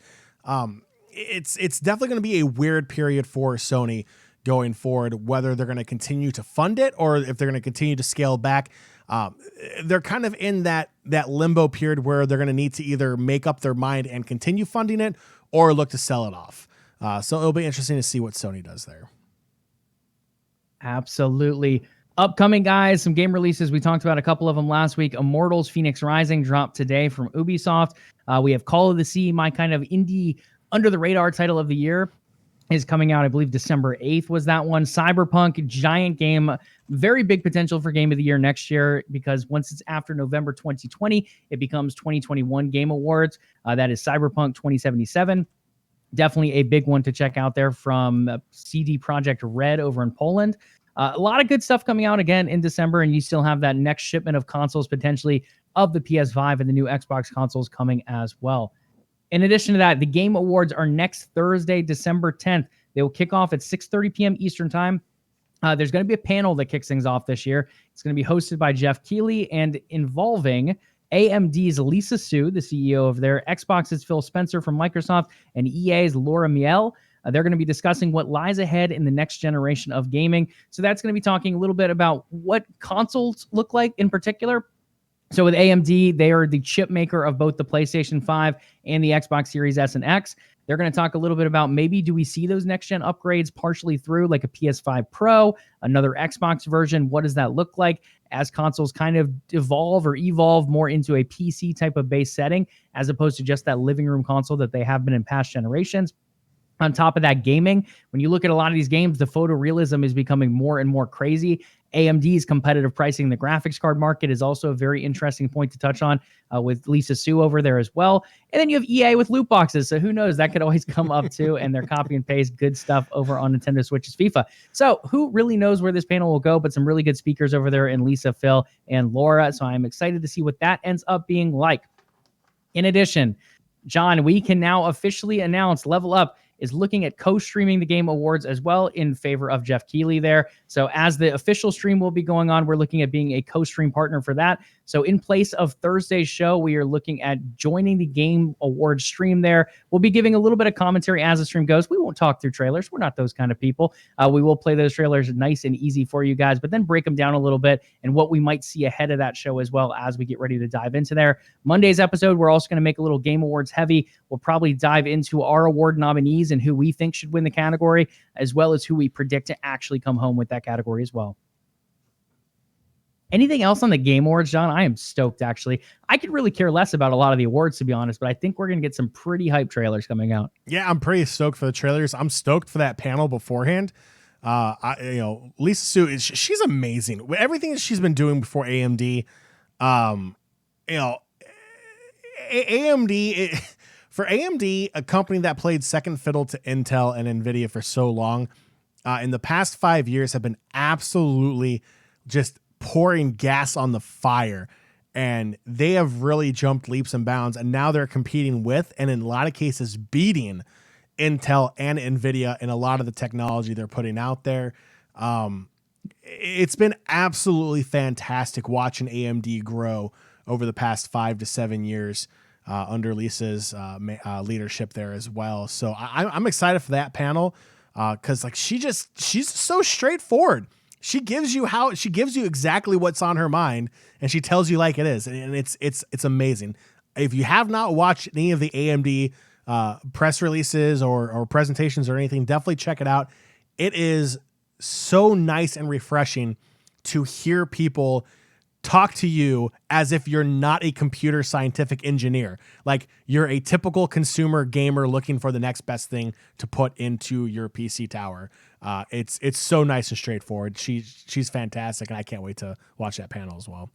It's definitely going to be a weird period for Sony going forward, whether they're going to continue to fund it or if they're going to continue to scale back. They're kind of in that limbo period where they're going to need to either make up their mind and continue funding it or look to sell it off. So it'll be interesting to see what Sony does there. Absolutely. Upcoming, guys, some game releases. We talked about a couple of them last week. Immortals Phoenix Rising dropped today from Ubisoft. We have Call of the Sea, my kind of indie under the radar title of the year, is coming out, I believe December 8th was that one. Cyberpunk, giant game, very big potential for game of the year next year, because once it's after November 2020, it becomes 2021 Game Awards. That is Cyberpunk 2077. Definitely a big one to check out there from CD Projekt Red over in Poland. A lot of good stuff coming out again in December, and you still have that next shipment of consoles potentially of the PS5 and the new Xbox consoles coming as well. In addition to that, the Game Awards are next Thursday, December 10th. They will kick off at 6:30 p.m. Eastern Time. There's going to be a panel that kicks things off this year. It's going to be hosted by Jeff Keighley and involving AMD's Lisa Su, the CEO of there, Xbox's Phil Spencer from Microsoft, and EA's Laura Miele. They're going to be discussing what lies ahead in the next generation of gaming. So that's going to be talking a little bit about what consoles look like in particular. So with AMD, they are the chip maker of both the PlayStation 5 and the Xbox Series S and X. They're going to talk a little bit about maybe do we see those next-gen upgrades partially through like a PS5 Pro, another Xbox version? What does that look like as consoles kind of evolve more into a PC type of base setting as opposed to just that living room console that they have been in past generations? On top of that, gaming, when you look at a lot of these games, the photorealism is becoming more and more crazy. AMD's competitive pricing in the graphics card market is also a very interesting point to touch on with Lisa Su over there as well. And then you have EA with loot boxes. So who knows? That could always come up too. And they're copy and paste good stuff over on Nintendo Switch's FIFA. So who really knows where this panel will go? But some really good speakers over there in Lisa, Phil, and Laura. So I'm excited to see what that ends up being like. In addition, John, we can now officially announce LvLUp is looking at co-streaming the Game Awards as well in favor of Jeff Keighley there. So as the official stream will be going on, we're looking at being a co-stream partner for that. So in place of Thursday's show, we are looking at joining the Game Awards stream there. We'll be giving a little bit of commentary as the stream goes. We won't talk through trailers. We're not those kind of people. We will play those trailers nice and easy for you guys, but then break them down a little bit and what we might see ahead of that show as well as we get ready to dive into there. Monday's episode, we're also going to make a little Game Awards heavy. We'll probably dive into our award nominees and who we think should win the category, as well as who we predict to actually come home with that category as well. Anything else on the Game Awards, John? I am stoked, actually. I could really care less about a lot of the awards, to be honest, but I think we're going to get some pretty hype trailers coming out. Yeah, I'm pretty stoked for the trailers. I'm stoked for that panel beforehand. Lisa Su, she's amazing. Everything that she's been doing before AMD, AMD... For AMD, a company that played second fiddle to Intel and NVIDIA for so long, in the past 5 years have been absolutely just pouring gas on the fire. And they have really jumped leaps and bounds. And now they're competing with, and in a lot of cases, beating Intel and NVIDIA in a lot of the technology they're putting out there. It's been absolutely fantastic watching AMD grow over the past 5 to 7 years. under Lisa's leadership there as well. So I'm excited for that panel because like she's so straightforward. She gives you exactly what's on her mind, and she tells you like it is, and it's amazing. If you have not watched any of the AMD press releases or presentations or anything, definitely check it out. It is so nice and refreshing to hear people talk to you as if you're not a computer scientific engineer. Like you're a typical consumer gamer looking for the next best thing to put into your PC tower. It's so nice and straightforward. She's fantastic, and I can't wait to watch that panel as well.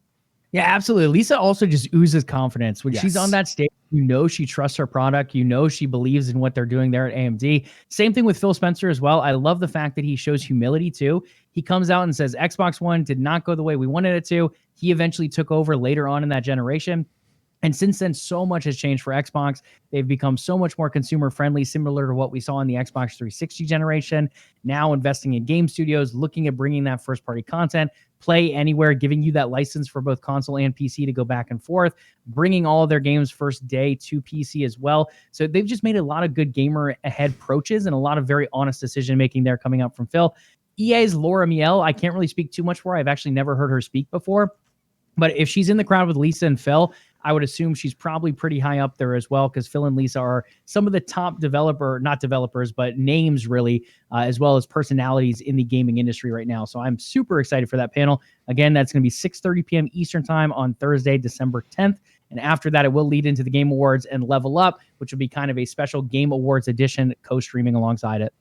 Yeah, absolutely. Lisa also just oozes confidence when she's on that stage. You know, she trusts her product. You know, she believes in what they're doing there at AMD. Same thing with Phil Spencer as well. I love the fact that he shows humility too. He comes out and says Xbox One did not go the way we wanted it to. He eventually took over later on in that generation. And since then, so much has changed for Xbox. They've become so much more consumer friendly, similar to what we saw in the Xbox 360 generation. Now investing in game studios, looking at bringing that first party content, play anywhere, giving you that license for both console and PC to go back and forth, bringing all of their games first day to PC as well. So they've just made a lot of good gamer ahead approaches and a lot of very honest decision making there coming up from Phil. EA's Laura Miele, I can't really speak too much for. I've actually never heard her speak before. But if she's in the crowd with Lisa and Phil, I would assume she's probably pretty high up there as well, because Phil and Lisa are some of the top not developers, but names really, as well as personalities in the gaming industry right now. So I'm super excited for that panel. Again, that's going to be 6:30 p.m. Eastern time on Thursday, December 10th. And after that, it will lead into the Game Awards and LvLUp, which will be kind of a special Game Awards edition co-streaming alongside it.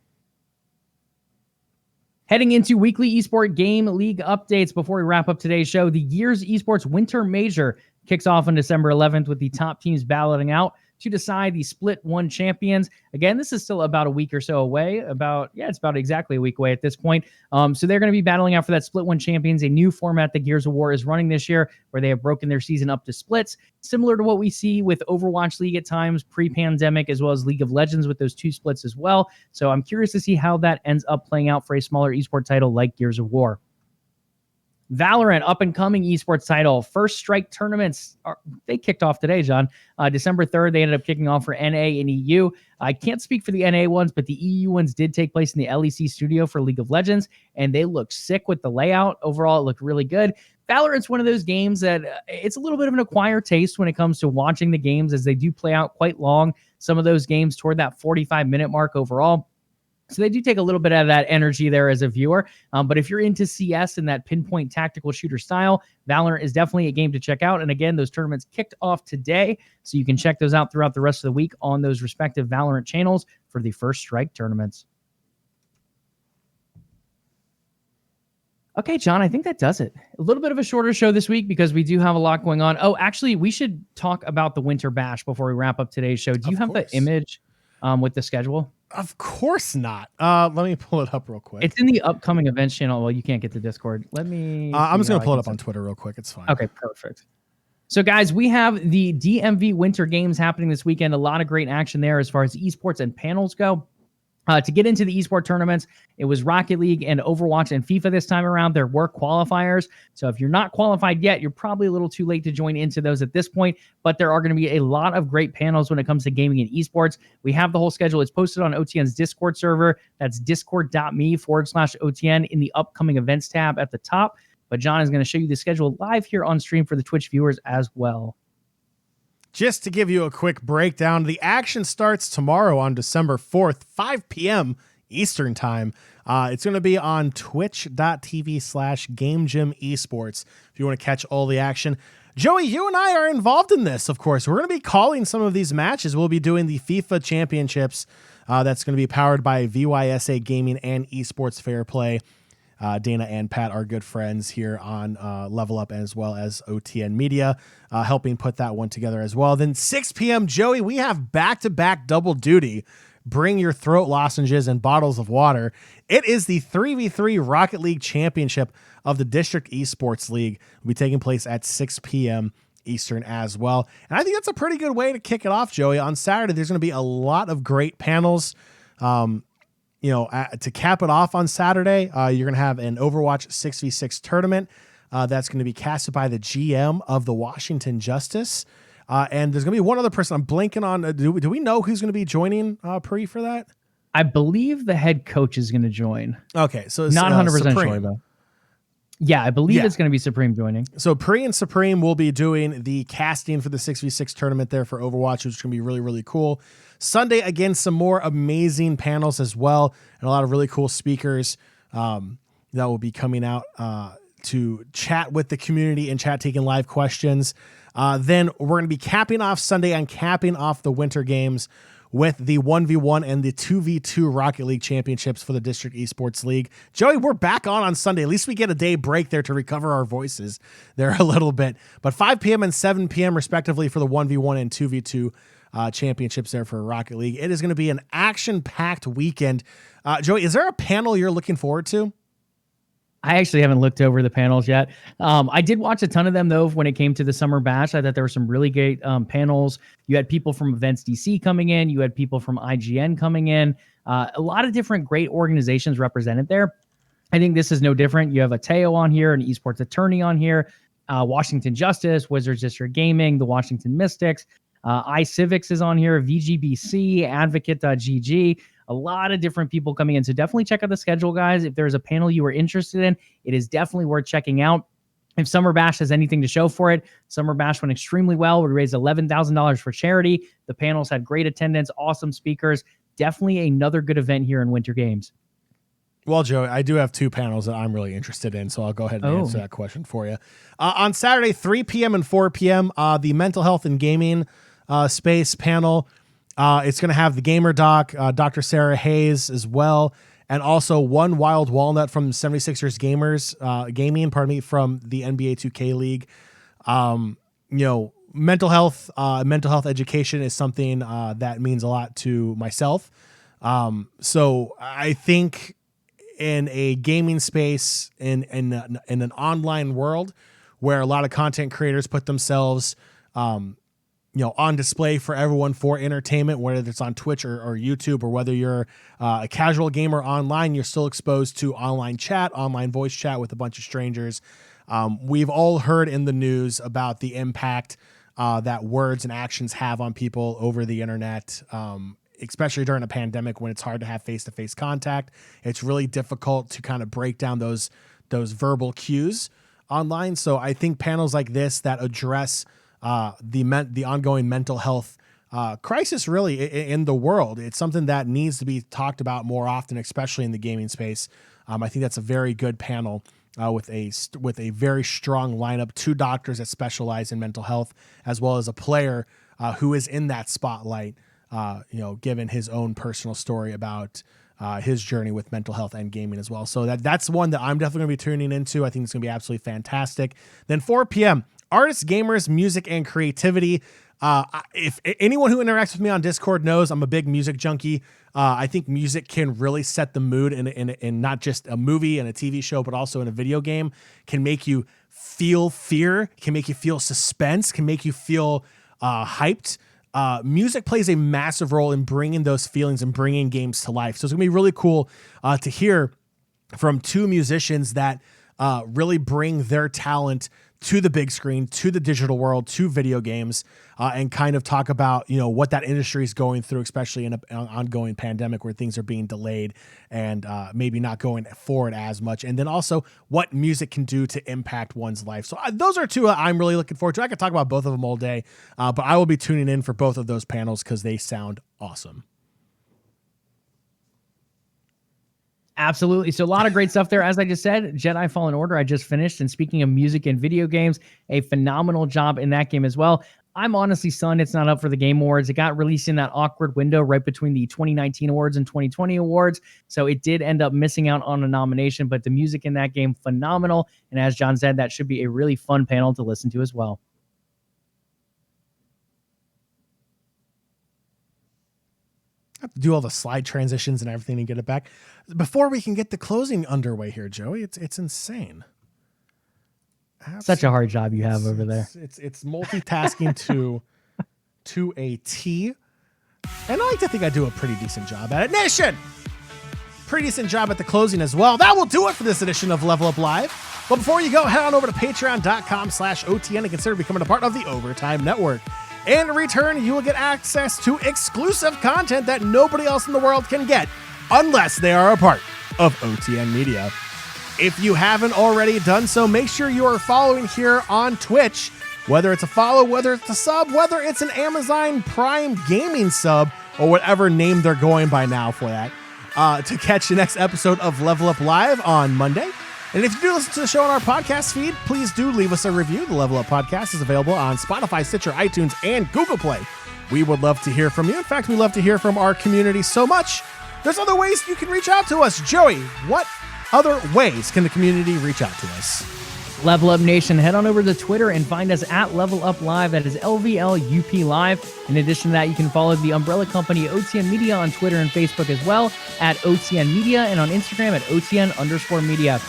Heading into weekly eSport Game League updates before we wrap up today's show, the Year's Esports Winter Major kicks off on December 11th with the top teams battling out to decide the Split 1 champions. Again, this is still about a week or so away. It's about exactly a week away at this point. So they're going to be battling out for that Split 1 champions, a new format that Gears of War is running this year, where they have broken their season up to splits, similar to what we see with Overwatch League at times pre-pandemic, as well as League of Legends with those 2 splits as well. So I'm curious to see how that ends up playing out for a smaller esport title like Gears of War. Valorant, up-and-coming esports title. First Strike tournaments, they kicked off today, John. December 3rd, they ended up kicking off for NA and EU. I can't speak for the NA ones, but the EU ones did take place in the LEC studio for League of Legends, and they looked sick with the layout. Overall, it looked really good. Valorant's one of those games that it's a little bit of an acquired taste when it comes to watching the games, as they do play out quite long. Some of those games toward that 45-minute mark overall. So they do take a little bit of that energy there as a viewer. But if you're into CS and that pinpoint tactical shooter style, Valorant is definitely a game to check out. And again, those tournaments kicked off today, so you can check those out throughout the rest of the week on those respective Valorant channels for the First Strike tournaments. Okay, John, I think that does it. A little bit of a shorter show this week because we do have a lot going on. Oh, actually, we should talk about the Winter Bash before we wrap up today's show. Do you have the image with the schedule? Of course not. Let me pull it up real quick. It's in the upcoming events channel. Well, you can't get the Discord. Let me. I'm just going to pull it up on Twitter real quick. It's fine. Okay, perfect. So, guys, we have the DMV Winter Games happening this weekend. A lot of great action there as far as esports and panels go. To get into the eSport tournaments, it was Rocket League and Overwatch and FIFA this time around. There were qualifiers. So if you're not qualified yet, you're probably a little too late to join into those at this point. But there are going to be a lot of great panels when it comes to gaming and esports. We have the whole schedule. It's posted on OTN's Discord server. That's discord.me/OTN in the upcoming events tab at the top. But John is going to show you the schedule live here on stream for the Twitch viewers as well. Just to give you a quick breakdown, the action starts tomorrow on December 4th, 5 p.m. Eastern time. It's going to be on twitch.tv/GameGymEsports if you want to catch all the action. Joey, you and I are involved in this, of course. We're going to be calling some of these matches. We'll be doing the FIFA Championships. That's going to be powered by VYSA Gaming and Esports Fair Play. Dana and Pat are good friends here on LvLUp, as well as OTN Media, helping put that one together as well. Then 6 p.m., Joey, we have back-to-back double duty. Bring your throat lozenges and bottles of water. It is the 3v3 Rocket League Championship of the District Esports League. Will be taking place at 6 p.m. Eastern as well. And I think that's a pretty good way to kick it off, Joey. On Saturday, there's going to be a lot of great panels. To cap it off on Saturday, you're going to have an Overwatch 6v6 tournament that's going to be casted by the GM of the Washington Justice. And there's going to be one other person. I'm blanking on. Do we know who's going to be joining Pri for that? I believe the head coach is going to join. Okay, so it's not 100% Supreme. sure though. Yeah, I believe it's going to be Supreme joining. So Pri and Supreme will be doing the casting for the 6v6 tournament there for Overwatch, which is going to be really, really cool. Sunday, again, some more amazing panels as well, and a lot of really cool speakers that will be coming out to chat with the community and chat, taking live questions. Then we're going to be capping off Sunday and capping off the Winter Games with the 1v1 and the 2v2 Rocket League championships for the District Esports League. Joey, we're back on Sunday. At least we get a day break there to recover our voices there a little bit. But 5 p.m. and 7 p.m. respectively for the 1v1 and 2v2 championships there for Rocket League. It is going to be an action-packed weekend. Joey, is there a panel you're looking forward to? I actually haven't looked over the panels yet. I did watch a ton of them, though, when it came to the Summer Bash. I thought there were some really great panels. You had people from Events DC coming in. You had people from IGN coming in. A lot of different great organizations represented there. I think this is no different. You have a Teo on here, an esports attorney on here, Washington Justice, Wizards District Gaming, the Washington Mystics. iCivics is on here, VGBC, Advocate.gg. A lot of different people coming in. So definitely check out the schedule, guys. If there's a panel you are interested in, it is definitely worth checking out. If Summer Bash has anything to show for it, Summer Bash went extremely well. We raised $11,000 for charity. The panels had great attendance, awesome speakers. Definitely another good event here in Winter Games. Well, Joe, I do have 2 panels that I'm really interested in, so I'll go ahead and answer that question for you. On Saturday, 3 p.m. and 4 p.m., the mental health and gaming space panel. It's going to have the gamer doc, Dr. Sarah Hayes as well, and also One Wild Walnut from 76ers Gaming, from the NBA 2K League. Mental health education is something that means a lot to myself. So I think in a gaming space, in an online world where a lot of content creators put themselves on display for everyone for entertainment, whether it's on Twitch or YouTube, or whether you're a casual gamer online, you're still exposed to online chat, online voice chat with a bunch of strangers. We've all heard in the news about the impact that words and actions have on people over the internet, especially during a pandemic when it's hard to have face-to-face contact. It's really difficult to kind of break down those verbal cues online. So I think panels like this that address the ongoing mental health crisis really in the world, it's something that needs to be talked about more often, especially in the gaming space. I think that's a very good panel with a very strong lineup, 2 doctors that specialize in mental health, as well as a player who is in that spotlight, given his own personal story about his journey with mental health and gaming as well. So that's one that I'm definitely going to be tuning into. I think it's going to be absolutely fantastic. Then 4 p.m., Artists, Gamers, Music, and Creativity. If anyone who interacts with me on Discord knows I'm a big music junkie. I think music can really set the mood in not just a movie and a TV show, but also in a video game. Can make you feel fear, can make you feel suspense, can make you feel hyped. Music plays a massive role in bringing those feelings and bringing games to life. So it's going to be really cool to hear from 2 musicians that really bring their talent to the big screen, to the digital world, to video games, and kind of talk about, what that industry is going through, especially in an ongoing pandemic where things are being delayed and maybe not going forward as much. And then also what music can do to impact one's life. So those are 2 I'm really looking forward to. I could talk about both of them all day, but I will be tuning in for both of those panels because they sound awesome. Absolutely. So a lot of great stuff there. As I just said, Jedi Fallen Order, I just finished. And speaking of music and video games, a phenomenal job in that game as well. I'm honestly stunned it's not up for the Game Awards. It got released in that awkward window right between the 2019 awards and 2020 awards. So it did end up missing out on a nomination, but the music in that game, phenomenal. And as John said, that should be a really fun panel to listen to as well. I have to do all the slide transitions and everything and get it back before we can get the closing underway here, Joey. It's insane. Such a hard job you have over there. It's multitasking to a T, and I like to think I do a pretty decent job at it. Nation, pretty decent job at the closing as well. That will do it for this edition of LvLUp Live. But before you go, head on over to patreon.com/OTN and consider becoming a part of the Overtime Network. In return, you will get access to exclusive content that nobody else in the world can get unless they are a part of OTN Media. If you haven't already done so, make sure you are following here on Twitch, whether it's a follow, whether it's a sub, whether it's an Amazon Prime Gaming sub, or whatever name they're going by now for that, to catch the next episode of LvLUp Live on Monday. And if you do listen to the show on our podcast feed, please do leave us a review. The LvLUp Podcast is available on Spotify, Stitcher, iTunes, and Google Play. We would love to hear from you. In fact, we love to hear from our community so much. There's other ways you can reach out to us. Joey, what other ways can the community reach out to us? LvLUp Nation, head on over to Twitter and find us at LvLUp Live. That is LvLUP Live. In addition to that, you can follow the umbrella company OTN Media on Twitter and Facebook as well at OTN Media, and on Instagram at OTN_media.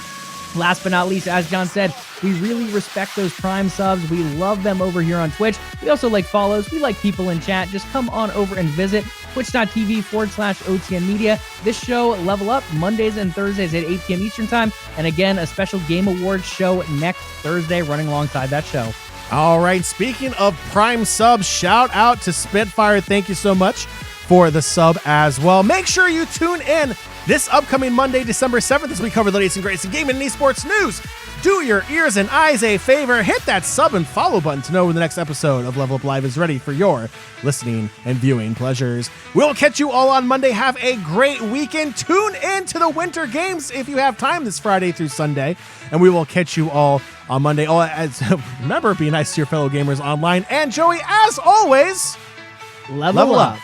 Last but not least, as John said, we really respect those Prime subs. We love them over here on Twitch. We also like follows. We like people in chat. Just come on over and visit twitch.tv/OTN Media. This show, LvLUp, Mondays and Thursdays at 8 p.m. Eastern Time. And again, a special Game Awards show next Thursday running alongside that show. All right, speaking of Prime subs, shout out to Spitfire. Thank you so much for the sub as well. Make sure you tune in this upcoming Monday, December 7th, as we cover the latest and greatest in gaming and esports news. Do your ears and eyes a favor. Hit that sub and follow button to know when the next episode of LvLUp Live is ready for your listening and viewing pleasures. We'll catch you all on Monday. Have a great weekend. Tune in to the Winter Games if you have time this Friday through Sunday. And we will catch you all on Monday. Remember, be nice to your fellow gamers online. And Joey, as always, LvLUp.